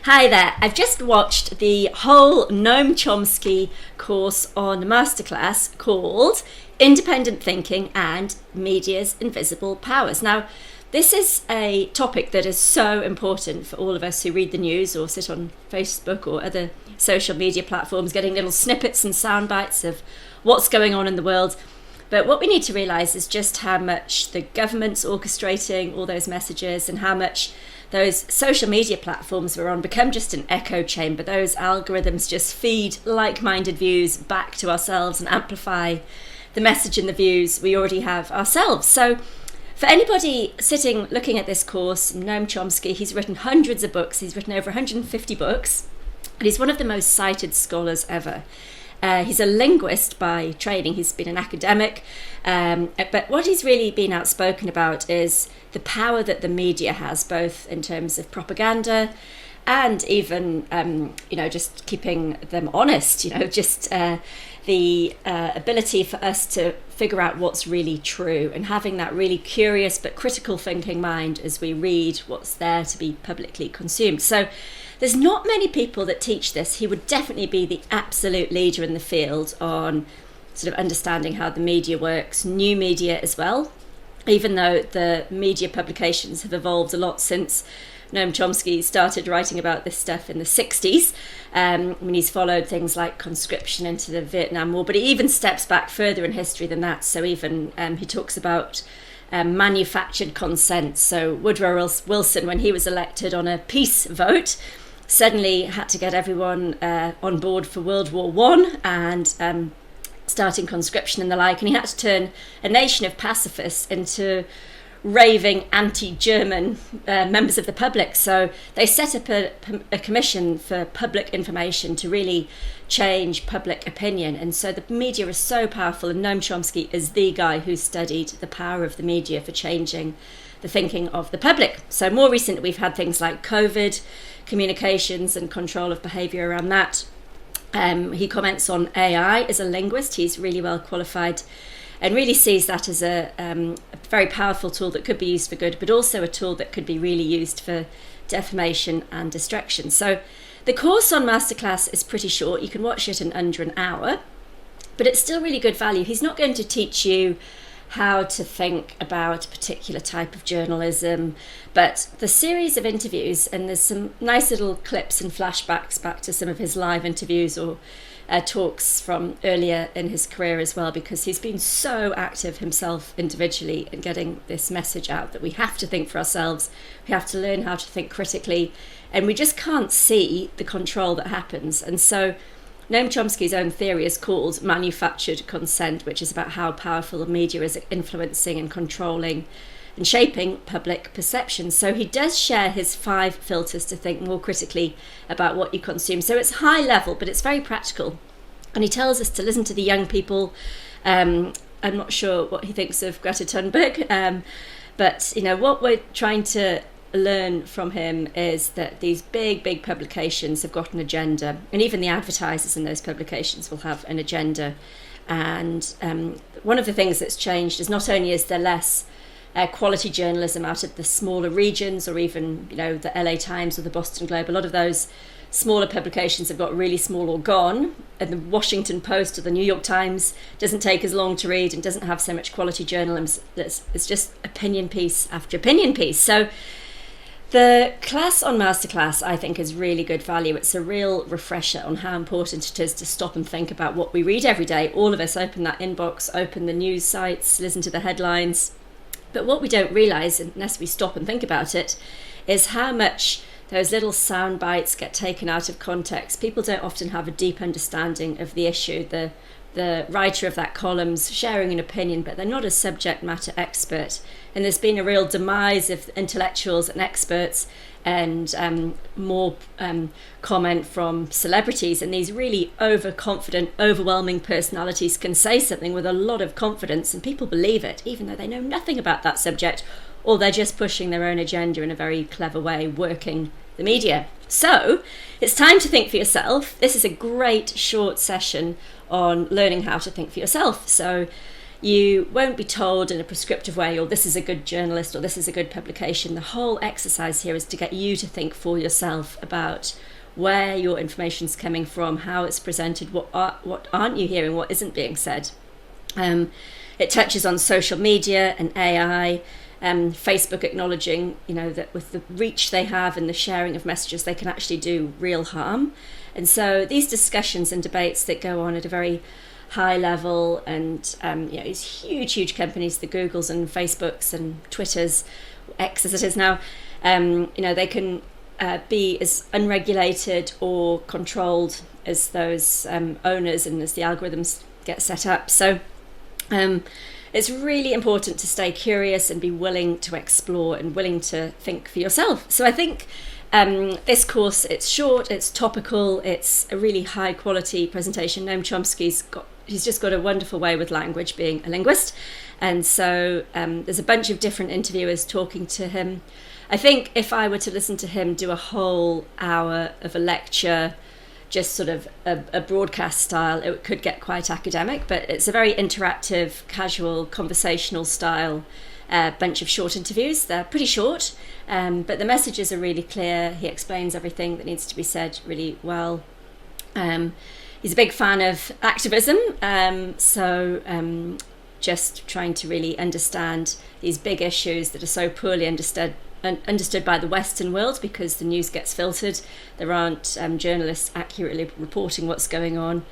Hi there, I've just watched the whole Noam Chomsky course on the masterclass called Independent Thinking and Media's Invisible Powers. Now, this is a topic that is so important for all of us who read the news or sit on Facebook or other social media platforms, getting little snippets and sound bites of what's going on in the world. But what we need to realise is just how much the government's orchestrating all those messages and how much those social media platforms we're on become just an echo chamber. Those algorithms just feed like-minded views back to ourselves and amplify the message and the views we already have ourselves. So for anybody sitting looking at this course, Noam Chomsky, he's written hundreds of books. He's written over 150 books, and he's one of the most cited scholars ever. He's a linguist by training. He's been an academic, but what he's really been outspoken about is the power that the media has, both in terms of propaganda and even, just keeping them honest, just the ability for us to figure out what's really true and having that really curious but critical thinking mind as we read what's there to be publicly consumed. So there's not many people that teach this. He would definitely be the absolute leader in the field on sort of understanding how the media works, new media as well, even though the media publications have evolved a lot since Noam Chomsky started writing about this stuff in the 60s. When he's followed things like conscription into the Vietnam War, but he even steps back further in history than that. So even he talks about manufactured consent. So Woodrow Wilson, when he was elected on a peace vote, suddenly had to get everyone on board for World War I and starting conscription and the like, and he had to turn a nation of pacifists into raving anti-German members of the public. So they set up a commission for public information to really change public opinion. And so the media is so powerful, and Noam Chomsky is the guy who studied the power of the media for changing the thinking of the public. So more recently, we've had things like COVID, communications and control of behaviour around that. He comments on AI as a linguist. He's really well qualified and really sees that as a very powerful tool that could be used for good, but also a tool that could be really used for defamation and distraction. So the course on Masterclass is pretty short. You can watch it in under an hour, but it's still really good value. He's not going to teach you how to think about a particular type of journalism, but the series of interviews, and there's some nice little clips and flashbacks back to some of his live interviews or talks from earlier in his career as well, because he's been so active himself individually in getting this message out that we have to think for ourselves, we have to learn how to think critically, and we just can't see the control that happens. And so Noam Chomsky's own theory is called manufactured consent, which is about how powerful the media is influencing and controlling and shaping public perception. So he does share his 5 filters to think more critically about what you consume. So it's high level, but it's very practical. And he tells us to listen to the young people. I'm not sure what he thinks of Greta Thunberg, but what we're trying to learn from him is that these big publications have got an agenda, and even the advertisers in those publications will have an agenda. And one of the things that's changed is not only is there less quality journalism out of the smaller regions, or even the LA Times or the Boston Globe. A lot of those smaller publications have got really small or gone, and the Washington Post or the New York Times doesn't take as long to read and doesn't have so much quality journalism. It's just opinion piece after opinion piece. So the class on Masterclass, I think, is really good value. It's a real refresher on how important it is to stop and think about what we read every day. All of us open that inbox, open the news sites, listen to the headlines. But what we don't realise, unless we stop and think about it, is how much those little sound bites get taken out of context. People don't often have a deep understanding of the issue. The writer of that column's sharing an opinion, but they're not a subject matter expert. And there's been a real demise of intellectuals and experts, and more comment from celebrities. And these really overconfident, overwhelming personalities can say something with a lot of confidence, and people believe it, even though they know nothing about that subject, or they're just pushing their own agenda in a very clever way, working the media. So it's time to think for yourself. This is a great short session on learning how to think for yourself. So You won't be told in a prescriptive way, or this is a good journalist, or this is a good publication. The whole exercise here is to get you to think for yourself about where your information's coming from, how it's presented, what aren't you hearing, what isn't being said. It touches on social media and AI, Facebook acknowledging, that with the reach they have and the sharing of messages, they can actually do real harm. And so these discussions and debates that go on at a very high level, and these huge companies, the Googles and Facebooks and Twitters, X as it is now, they can be as unregulated or controlled as those owners and as the algorithms get set up. So it's really important to stay curious and be willing to explore and willing to think for yourself. So I think this course, it's short, it's topical, it's a really high quality presentation. Noam Chomsky's he's just got a wonderful way with language, being a linguist. And so there's a bunch of different interviewers talking to him. I think if I were to listen to him do a whole hour of a lecture, just sort of a broadcast style, it could get quite academic, but it's a very interactive, casual, conversational style bunch of short interviews. They're pretty short, but the messages are really clear. He explains everything that needs to be said really well. He's a big fan of activism, so just trying to really understand these big issues that are so poorly understood by the Western world, because the news gets filtered. There aren't journalists accurately reporting what's going on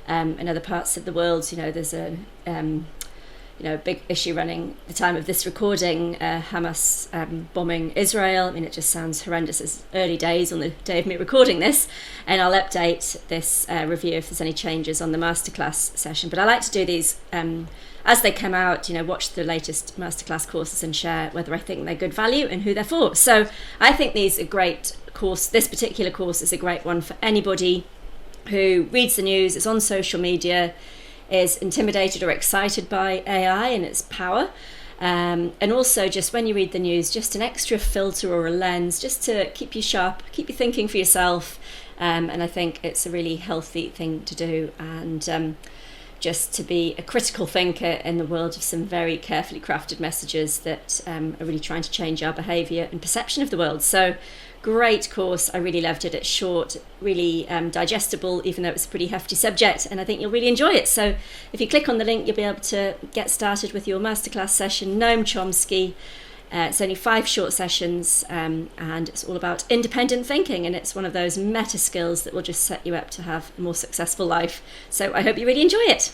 in other parts of the world. There's a big issue running at the time of this recording, Hamas bombing Israel. I mean, it just sounds horrendous. It's early days on the day of me recording this, and I'll update this review if there's any changes on the masterclass session. But I like to do these as they come out, watch the latest masterclass courses and share whether I think they're good value and who they're for. So I think these are great course. This particular course is a great one for anybody who reads the news, is on social media, is intimidated or excited by AI and its power. And also, just when you read the news, just an extra filter or a lens, just to keep you sharp, keep you thinking for yourself. And I think it's a really healthy thing to do. And just to be a critical thinker in the world of some very carefully crafted messages that are really trying to change our behaviour and perception of the world. So great course. I really loved it. It's short, really digestible, even though it's a pretty hefty subject, and I think you'll really enjoy it. So if you click on the link, you'll be able to get started with your masterclass session, Noam Chomsky. It's only 5 short sessions, and it's all about independent thinking, and it's one of those meta skills that will just set you up to have a more successful life. So I hope you really enjoy it.